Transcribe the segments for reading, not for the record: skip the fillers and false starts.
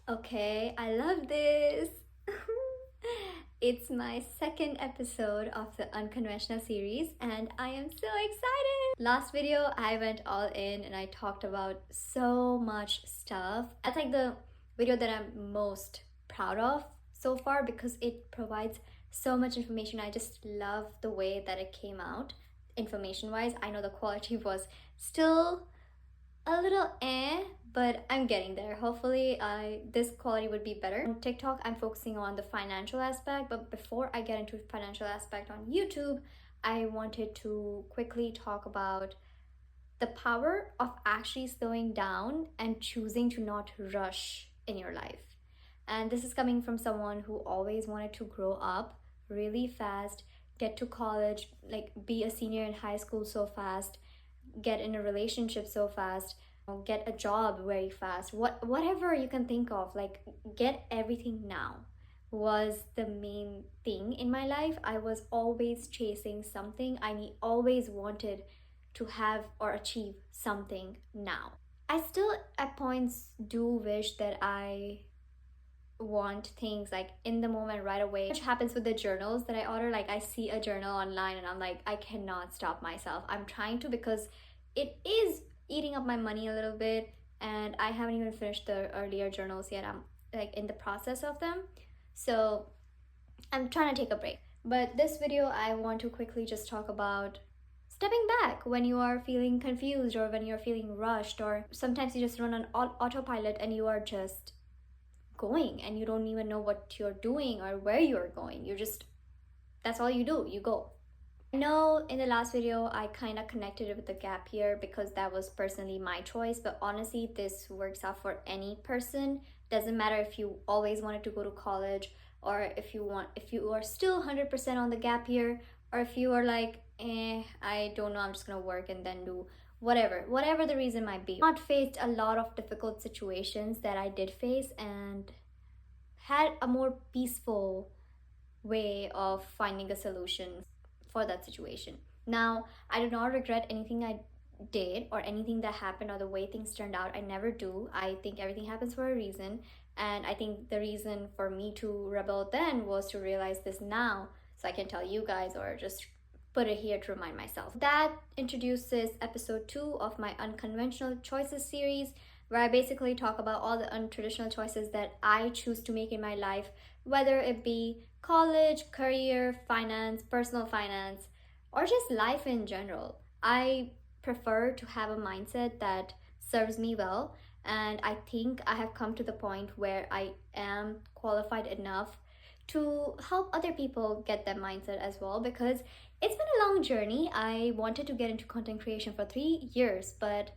Okay, I love this. It's my second episode of the Unconventional series, and I am so excited. Last video, I went all in and I talked about so much stuff. That's like the video that I'm most proud of so far because it provides so much information. I just love the way that it came out information wise. I know the quality was still a little but I'm getting there. Hopefully this quality would be better. On TikTok, I'm focusing on the financial aspect, but before I get into financial aspect on YouTube, I wanted to quickly talk about the power of actually slowing down and choosing to not rush in your life. And this is coming from someone who always wanted to grow up really fast, get to college, like be a senior in high school so fast, get in a relationship so fast, get a job very fast, whatever you can think of, like get everything now was the main thing in my life. I was always chasing something. Always wanted to have or achieve something now. I still at points do wish that I want things like in the moment right away, which happens with the journals that I order. Like I see a journal online and I'm like, I cannot stop myself. I'm trying to because it is eating up my money a little bit, and I haven't even finished the earlier journals yet. I'm like in the process of them, so I'm trying to take a break. But this video I want to quickly just talk about stepping back when you are feeling confused or when you're feeling rushed, or sometimes you just run on autopilot and you are just going and you don't even know what you're doing or where you're going. You're just, that's all you do, you go. I know in the last video I kind of connected it with the gap year because that was personally my choice, but honestly this works out for any person. Doesn't matter if you always wanted to go to college, or if you are still 100% on the gap year, or if you are like I don't know, I'm just gonna work and then do whatever the reason might be. Not faced a lot of difficult situations that I did face, and had a more peaceful way of finding a solution for that situation. Now, I do not regret anything I did or anything that happened or the way things turned out. I never do. I think everything happens for a reason, and I think the reason for me to rebel then was to realize this now, so I can tell you guys or just put it here to remind myself. That introduces episode 2 of my Unconventional Choices series, where I basically talk about all the untraditional choices that I choose to make in my life, whether it be college, career, finance, personal finance, or just life in general. I prefer to have a mindset that serves me well, and I think I have come to the point where I am qualified enough to help other people get that mindset as well, because it's been a long journey. I wanted to get into content creation for 3 years, but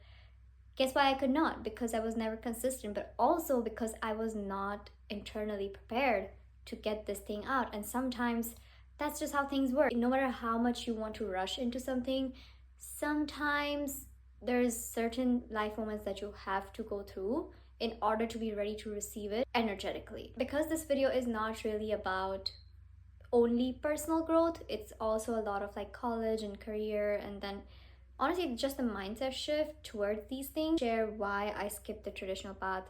guess why I could not? Because I was never consistent, but also because I was not internally prepared to get this thing out. And sometimes that's just how things work. No matter how much you want to rush into something, sometimes there's certain life moments that you have to go through in order to be ready to receive it energetically. Because this video is not really about only personal growth, it's also a lot of like college and career, and then honestly just the mindset shift towards these things. Share why I skipped the traditional path.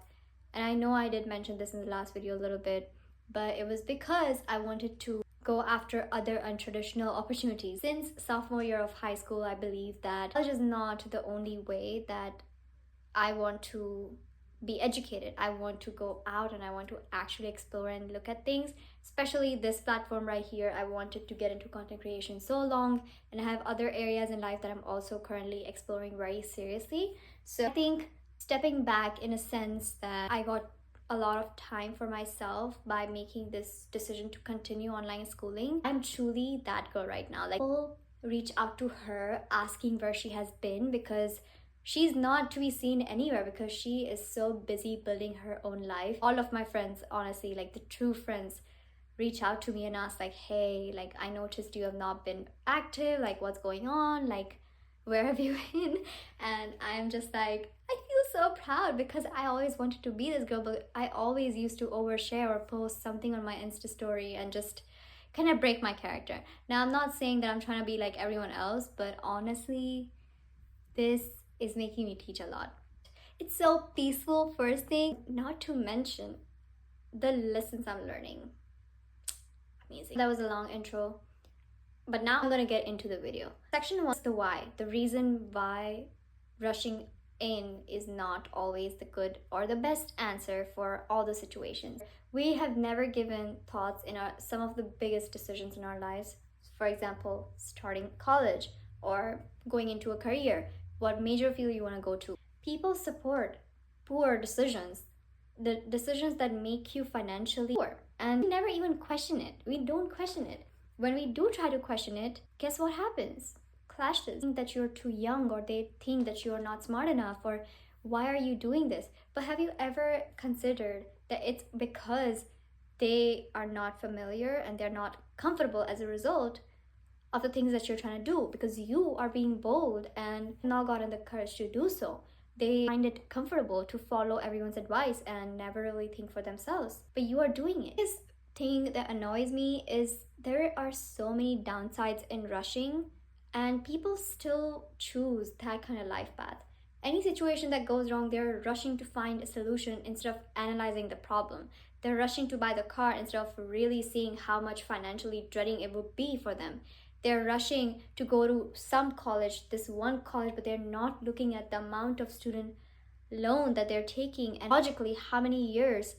And I know I did mention this in the last video a little bit, but it was because I wanted to go after other untraditional opportunities. Since sophomore year of high school, I believe that college is not the only way that I want to be educated. I want to go out and I want to actually explore and look at things, especially this platform right here. I wanted to get into content creation so long, and I have other areas in life that I'm also currently exploring very seriously. So I think stepping back in a sense that I got a lot of time for myself by making this decision to continue online schooling. I'm truly that girl right now. Like, people reach out to her asking where she has been because she's not to be seen anywhere, because she is so busy building her own life. All of my friends, honestly, like the true friends, reach out to me and ask like, hey, like I noticed you have not been active, like what's going on, like where have you been? And I'm just like, I feel so proud because I always wanted to be this girl, but I always used to overshare or post something on my Insta story and just kind of break my character. Now, I'm not saying that I'm trying to be like everyone else, but honestly, this is making me teach a lot. It's so peaceful, first thing, not to mention the lessons I'm learning. Amazing. That was a long intro, but now I'm gonna get into the video. Section 1 is the why, the reason why rushing in is not always the good or the best answer for all the situations. We have never given thoughts in some of the biggest decisions in our lives. For example, starting college or going into a career, what major field you want to go to. People support poor decisions, the decisions that make you financially poor, and we never even question it. We don't question it. When we do try to question it, guess what happens? Clashes. Think that you're too young, or they think that you're not smart enough, or why are you doing this? But have you ever considered that it's because they are not familiar and they're not comfortable as a result of the things that you're trying to do, because you are being bold and not gotten the courage to do so. They find it comfortable to follow everyone's advice and never really think for themselves, but you are doing it. This thing that annoys me is there are so many downsides in rushing, and people still choose that kind of life path. Any situation that goes wrong, they're rushing to find a solution instead of analyzing the problem. They're rushing to buy the car instead of really seeing how much financially dreading it would be for them. They're rushing to go to some college, this one college, but they're not looking at the amount of student loan that they're taking and logically how many years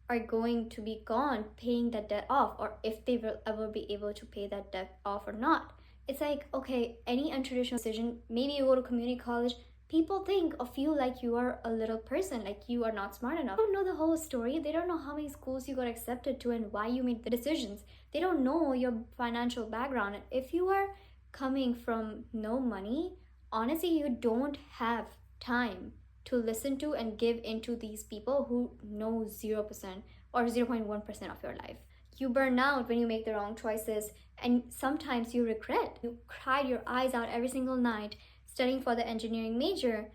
are going to be gone paying that debt off, or if they will ever be able to pay that debt off or not. It's like, okay, any untraditional decision, maybe you go to community college, people think of you like you are a little person, like you are not smart enough. They don't know the whole story. They don't know how many schools you got accepted to and why you made the decisions. They don't know your financial background. If you are coming from no money, honestly, you don't have time to listen to and give into these people who know 0% or 0.1% of your life. You burn out when you make the wrong choices, and sometimes you regret. You cried your eyes out every single night studying for the engineering major,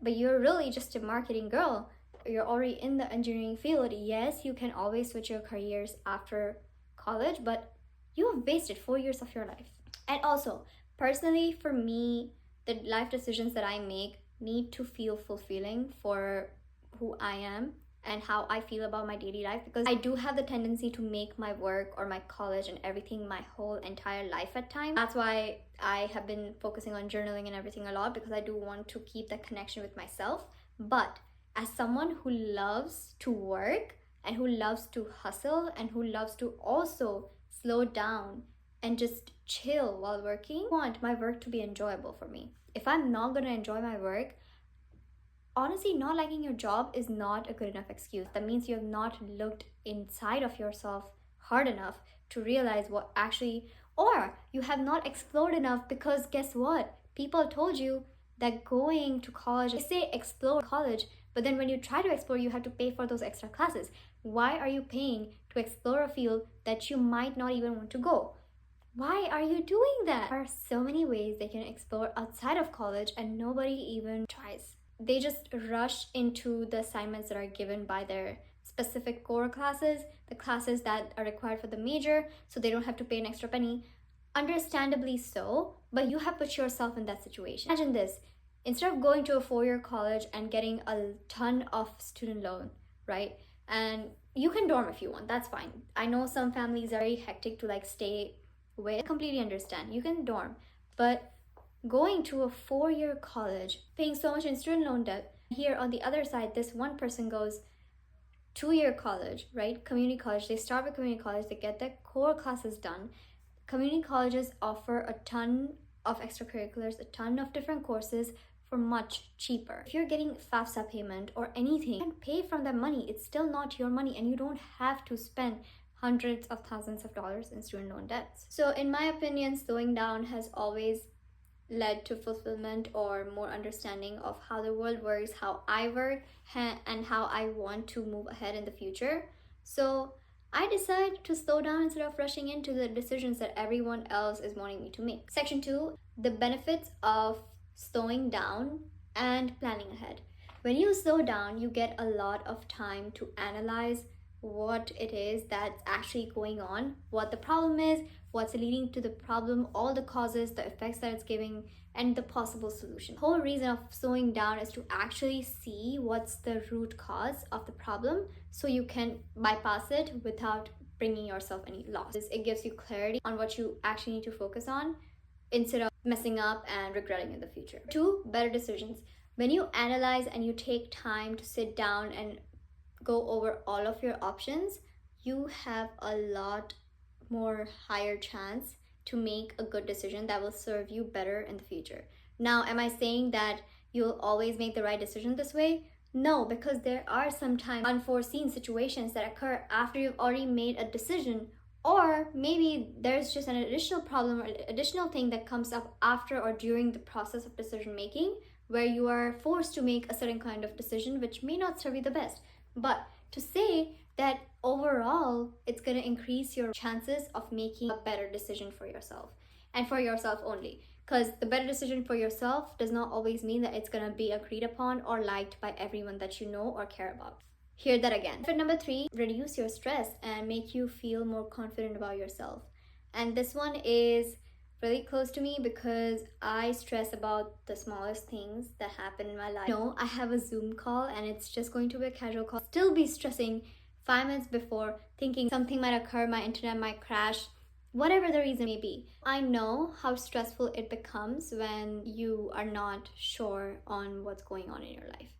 but you're really just a marketing girl. You're already in the engineering field. Yes, you can always switch your careers after college, but you have wasted 4 years of your life. And also, personally, for me, the life decisions that I make need to feel fulfilling for who I am and how I feel about my daily life, because I do have the tendency to make my work or my college and everything my whole entire life at times. That's why I have been focusing on journaling and everything a lot, because I do want to keep that connection with myself. But as someone who loves to work and who loves to hustle and who loves to also slow down and just chill while working, I want my work to be enjoyable for me. If I'm not going to enjoy my work, honestly, not liking your job is not a good enough excuse. That means you have not looked inside of yourself hard enough to realize what actually, or you have not explored enough, because guess what? People told you that going to college, they say explore college, but then when you try to explore, you have to pay for those extra classes. Why are you paying to explore a field that you might not even want to go? Why are you doing that? There are so many ways they can explore outside of college and nobody even tries. They just rush into the assignments that are given by their specific core classes, the classes that are required for the major, so they don't have to pay an extra penny. Understandably so, but you have put yourself in that situation. Imagine this. Instead of going to a 4-year college and getting a ton of student loan, right? And you can dorm if you want, that's fine. I know some families are very hectic to like stay with. I completely understand. You can dorm, but going to a 4-year college, paying so much in student loan debt. Here on the other side, this one person goes 2-year college, right? Community college. They start with community college, they get their core classes done. Community colleges offer a ton of extracurriculars, a ton of different courses for much cheaper. If you're getting FAFSA payment or anything, you can pay from that money. It's still not your money, and you don't have to spend hundreds of thousands of dollars in student loan debts. So in my opinion, slowing down has always led to fulfillment or more understanding of how the world works, how I work, and how I want to move ahead in the future. So I decided to slow down instead of rushing into the decisions that everyone else is wanting me to make. Section 2, the benefits of slowing down and planning ahead. When you slow down, you get a lot of time to analyze what it is that's actually going on, what the problem is, what's leading to the problem, all the causes, the effects that it's giving, and the possible solution. The whole reason of slowing down is to actually see what's the root cause of the problem so you can bypass it without bringing yourself any loss. It gives you clarity on what you actually need to focus on instead of messing up and regretting in the future. 2, better decisions. When you analyze and you take time to sit down and go over all of your options, you have a lot more higher chance to make a good decision that will serve you better in the future. Now, am I saying that you'll always make the right decision this way? No, because there are sometimes unforeseen situations that occur after you've already made a decision, or maybe there's just an additional problem or additional thing that comes up after or during the process of decision making where you are forced to make a certain kind of decision which may not serve you the best. But to say that overall it's going to increase your chances of making a better decision for yourself and for yourself only, because the better decision for yourself does not always mean that it's going to be agreed upon or liked by everyone that you know or care about. Hear that again. Benefit number 3, reduce your stress and make you feel more confident about yourself. And this one is really close to me because I stress about the smallest things that happen in my life. No, I have a Zoom call and it's just going to be a casual call. Still be stressing 5 minutes before, thinking something might occur, my internet might crash, whatever the reason may be. I know how stressful it becomes when you are not sure on what's going on in your life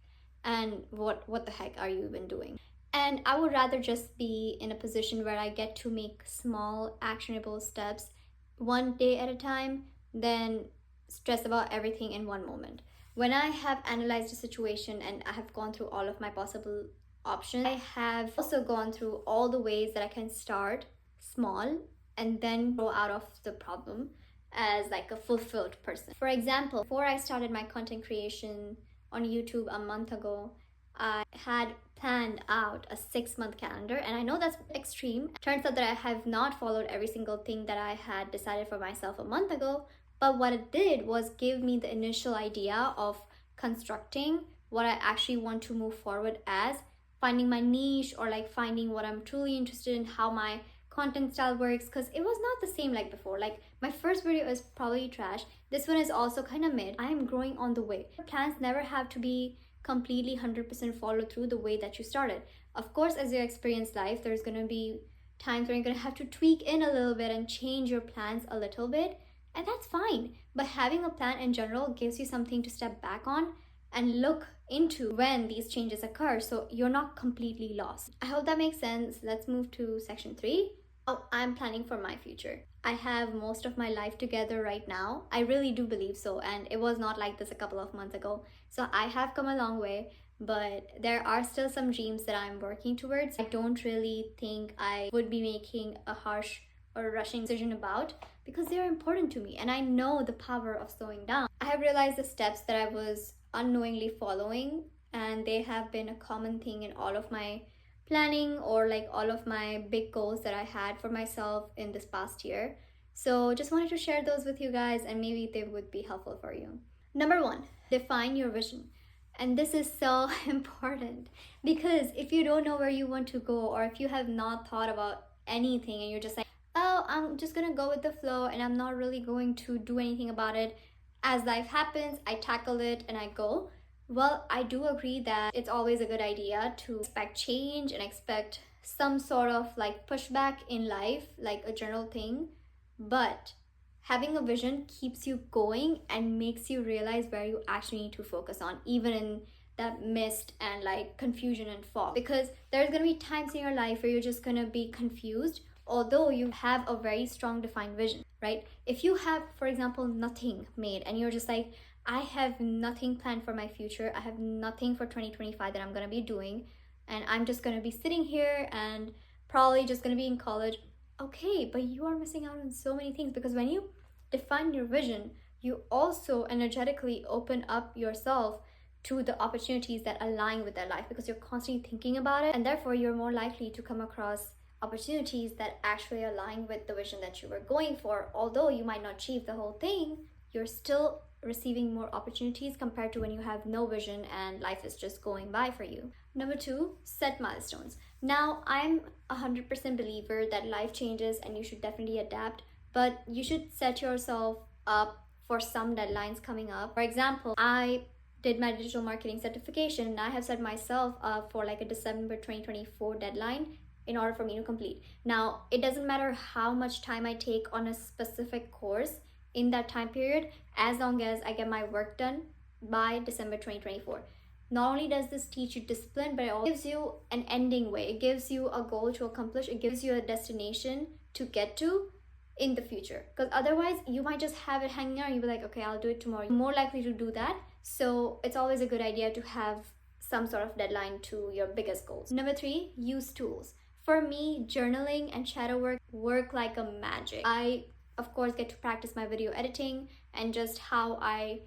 and what the heck are you even doing. And I would rather just be in a position where I get to make small actionable steps one day at a time than stress about everything in one moment. When I have analyzed a situation and I have gone through all of my possible options, I have also gone through all the ways that I can start small and then grow out of the problem as like a fulfilled person. For example, before I started my content creation on YouTube a month ago, I had planned out a 6-month calendar, and I know that's extreme. Turns out that I have not followed every single thing that I had decided for myself a month ago, but what it did was give me the initial idea of constructing what I actually want to move forward as, finding my niche or like finding what I'm truly interested in, how my content style works, because it was not the same like before. Like my first video is probably trash. This one is also kind of mid. I am growing on the way. Plans never have to be completely 100% follow through the way that you started. Of course, as you experience life, there's going to be times where you're going to have to tweak in a little bit and change your plans a little bit, and that's fine. But having a plan in general gives you something to step back on and look into when these changes occur, so you're not completely lost. I hope that makes sense. Let's move to section 3. How I'm planning for my future. I have most of my life together right now. I really do believe so, and it was not like this a couple of months ago. So I have come a long way, but there are still some dreams that I'm working towards. I don't really think I would be making a harsh or rushing decision about, because they're important to me and I know the power of slowing down. I have realized the steps that I was unknowingly following, and they have been a common thing in all of my planning or like all of my big goals that I had for myself in this past year. So just wanted to share those with you guys, and maybe they would be helpful for you. Number 1, define your vision. And this is so important, because if you don't know where you want to go, or if you have not thought about anything and you're just like, oh, I'm just gonna go with the flow and I'm not really going to do anything about it, as life happens, I tackle it and I go. Well, I do agree that it's always a good idea to expect change and expect some sort of like pushback in life, like a general thing. But having a vision keeps you going and makes you realize where you actually need to focus on, even in that mist and like confusion and fog. Because there's gonna be times in your life where you're just gonna be confused, although you have a very strong defined vision, right? If you have, for example, nothing made and you're just like, I have nothing planned for my future, I have nothing for 2025 that I'm gonna be doing, and I'm just gonna be sitting here and probably just gonna be in college. Okay, but you are missing out on so many things, because when you define your vision, you also energetically open up yourself to the opportunities that align with their life, because you're constantly thinking about it, and therefore you're more likely to come across opportunities that actually align with the vision that you were going for. Although you might not achieve the whole thing, you're still receiving more opportunities compared to when you have no vision and life is just going by for you. Number two, set milestones. Now, I'm 100% believer that life changes and you should definitely adapt, but you should set yourself up for some deadlines coming up. For example, I did my digital marketing certification and I have set myself up for like a December 2024 deadline in order for me to complete. Now, it doesn't matter how much time I take on a specific course in that time period, as long as I get my work done by December 2024. Not only does this teach you discipline, but it also gives you an ending way. It gives you a goal to accomplish. It gives you a destination to get to in the future. Because otherwise, you might just have it hanging out and you'll be like, okay, I'll do it tomorrow. You're more likely to do that. So it's always a good idea to have some sort of deadline to your biggest goals. Number three, use tools. For me, journaling and shadow work like a magic. I, of course, get to practice my video editing and just how I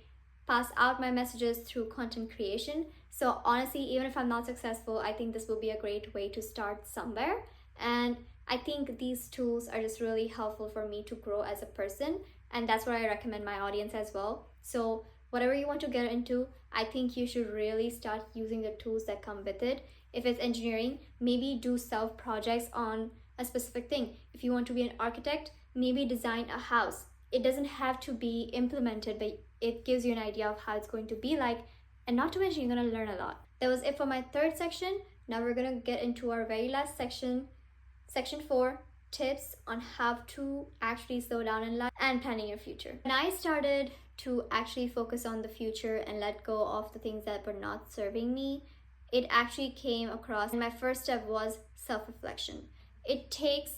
pass out my messages through content creation. So honestly, even if I'm not successful, I think this will be a great way to start somewhere. And I think these tools are just really helpful for me to grow as a person. And that's what I recommend my audience as well. So whatever you want to get into, I think you should really start using the tools that come with it. If it's engineering, maybe do self projects on a specific thing. If you want to be an architect, maybe design a house. It doesn't have to be implemented, but it gives you an idea of how it's going to be like. And not to mention, you're going to learn a lot. That was it for my third section. Now we're going to get into our very last section. Section 4, tips on how to actually slow down in life and planning your future. When I started to actually focus on the future and let go of the things that were not serving me, it actually came across, and my first step was self-reflection. It takes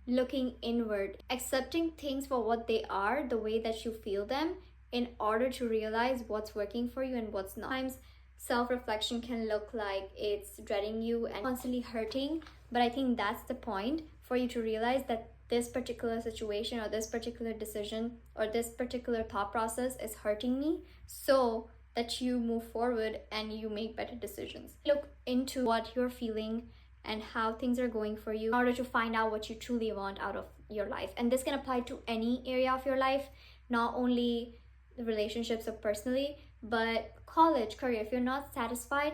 looking inward, accepting things for what they are, the way that you feel them, in order to realize what's working for you and what's not. Sometimes self-reflection can look like it's dreading you and constantly hurting, but I think that's the point, for you to realize that this particular situation or this particular decision or this particular thought process is hurting me, so that you move forward and you make better decisions. Look into what you're feeling and how things are going for you in order to find out what you truly want out of your life. And this can apply to any area of your life, not only the relationships or personally, but college, career. If you're not satisfied,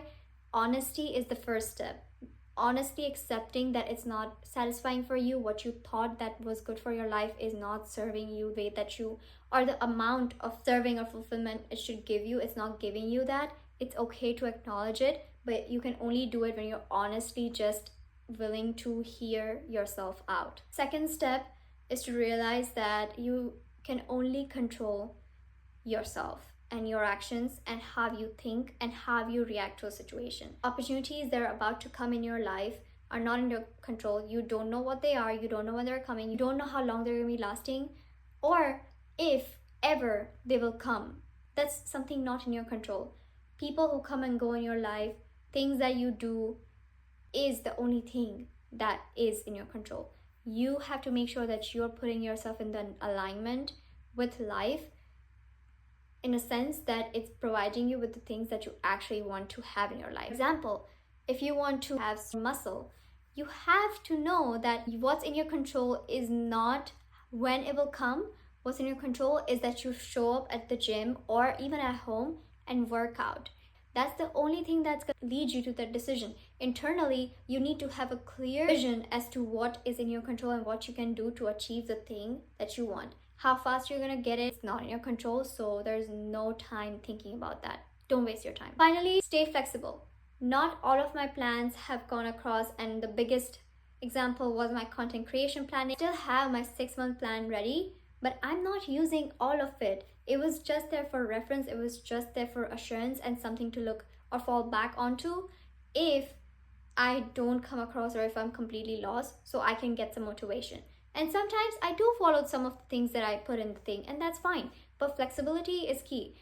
honesty is the first step. Honestly accepting that it's not satisfying for you, what you thought that was good for your life is not serving you the way that you, or the amount of serving or fulfillment it should give you, it's not giving you that. It's okay to acknowledge it, but you can only do it when you're honestly just willing to hear yourself out. Second step is to realize that you can only control yourself and your actions and how you think and how you react to a situation. Opportunities that are about to come in your life are not in your control. You don't know what they are, you don't know when they're coming, you don't know how long they're going to be lasting, or if ever they will come. That's something not in your control. People who come and go in your life, things that you do, is the only thing that is in your control. You have to make sure that you're putting yourself in the alignment with life, in a sense that it's providing you with the things that you actually want to have in your life. For example, if you want to have some muscle, you have to know that what's in your control is not when it will come. What's in your control is that you show up at the gym or even at home and work out. That's the only thing that's going to lead you to that decision. Internally, you need to have a clear vision as to what is in your control and what you can do to achieve the thing that you want. How fast you're gonna get it's not in your control, so there's no time thinking about that. Don't waste your time. Finally, stay flexible. Not all of my plans have gone across, and the biggest example was my content creation planning. I still have my 6-month plan ready, but I'm not using all of it. It was just there for reference, it was just there for assurance and something to look or fall back onto if I don't come across or if I'm completely lost, so I can get some motivation. And sometimes I do follow some of the things that I put in the thing, and that's fine. But flexibility is key.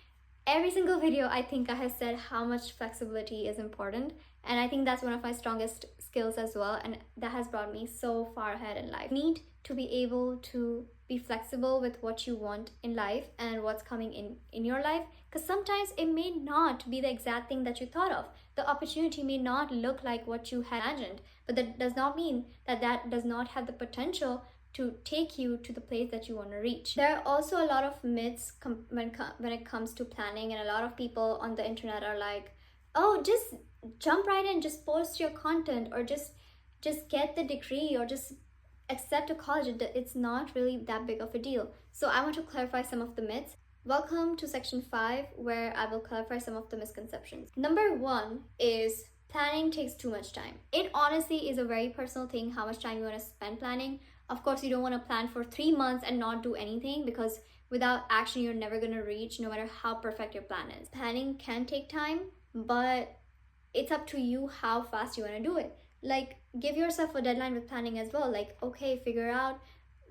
Every single video, I think I have said how much flexibility is important. And I think that's one of my strongest skills as well. And that has brought me so far ahead in life. You need to be able to be flexible with what you want in life and what's coming in your life. Because sometimes it may not be the exact thing that you thought of. The opportunity may not look like what you had imagined. But that does not mean that that does not have the potential to take you to the place that you want to reach. There are also a lot of myths when it comes to planning, and a lot of people on the internet are like, oh, just jump right in, just post your content, or just get the degree, or just accept a college. It's not really that big of a deal. So I want to clarify some of the myths. Welcome to section 5, where I will clarify some of the misconceptions. Number 1 is planning takes too much time. It honestly is a very personal thing how much time you want to spend planning. Of course, you don't want to plan for 3 months and not do anything, because without action, you're never going to reach, no matter how perfect your plan is. Planning can take time, but it's up to you how fast you want to do it. Like, give yourself a deadline with planning as well. Like, okay, figure out,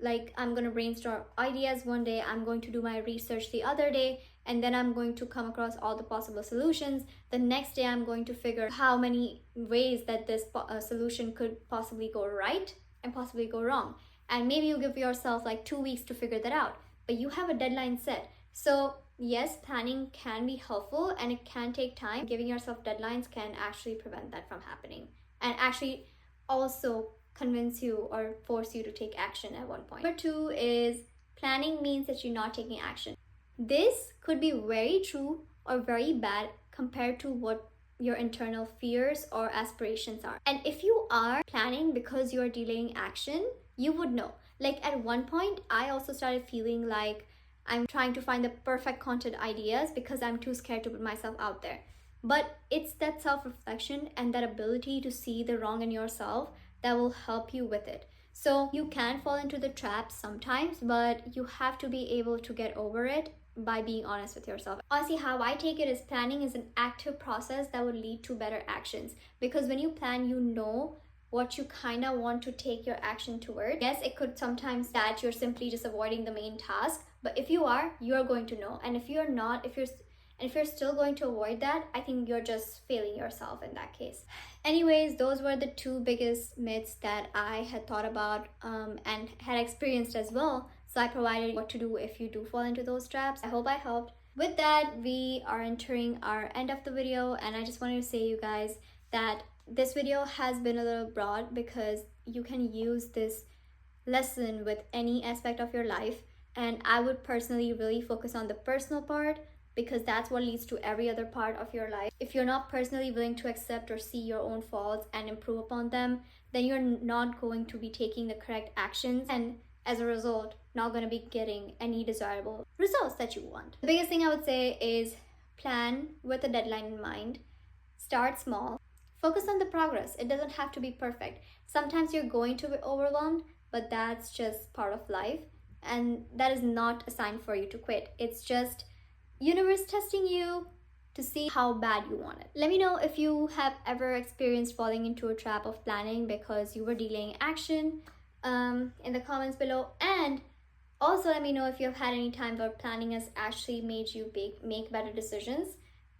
like, I'm going to brainstorm ideas one day, I'm going to do my research the other day, and then I'm going to come across all the possible solutions. The next day, I'm going to figure how many ways that this solution could possibly go right and possibly go wrong. And maybe you give yourself like 2 weeks to figure that out, but you have a deadline set. So yes, planning can be helpful and it can take time. Giving yourself deadlines can actually prevent that from happening, and actually also convince you or force you to take action at one point. Number 2 is planning means that you're not taking action. This could be very true or very bad compared to what your internal fears or aspirations are. And if you are planning because you're delaying action, you would know. Like, at one point, I also started feeling like I'm trying to find the perfect content ideas because I'm too scared to put myself out there. But it's that self-reflection and that ability to see the wrong in yourself that will help you with it. So you can fall into the trap sometimes, but you have to be able to get over it by being honest with yourself. Honestly, how I take it is planning is an active process that will lead to better actions. Because when you plan, you know what you kind of want to take your action toward. Yes, it could sometimes that you're simply just avoiding the main task, but if you are going to know. And if you're not, if you're still going to avoid that, I think you're just failing yourself in that case. Anyways, those were the 2 biggest myths that I had thought about and had experienced as well. So I provided what to do if you do fall into those traps. I hope I helped. With that, we are entering our end of the video, and I just wanted to say, you guys, that this video has been a little broad because you can use this lesson with any aspect of your life. And I would personally really focus on the personal part, because that's what leads to every other part of your life. If you're not personally willing to accept or see your own faults and improve upon them, then you're not going to be taking the correct actions, and as a result, not going to be getting any desirable results that you want. The biggest thing I would say is plan with a deadline in mind. Start small. Focus on the progress. It doesn't have to be perfect. Sometimes you're going to be overwhelmed, but that's just part of life, and that is not a sign for you to quit. It's just universe testing you to see how bad you want it. Let me know if you have ever experienced falling into a trap of planning because you were delaying action in the comments below. And also let me know if you've had any time where planning has actually made you make better decisions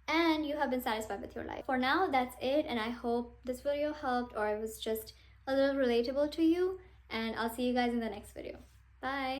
and you have been satisfied with your life. For now, that's it, and I hope this video helped or it was just a little relatable to you, and I'll see you guys in the next video. Bye!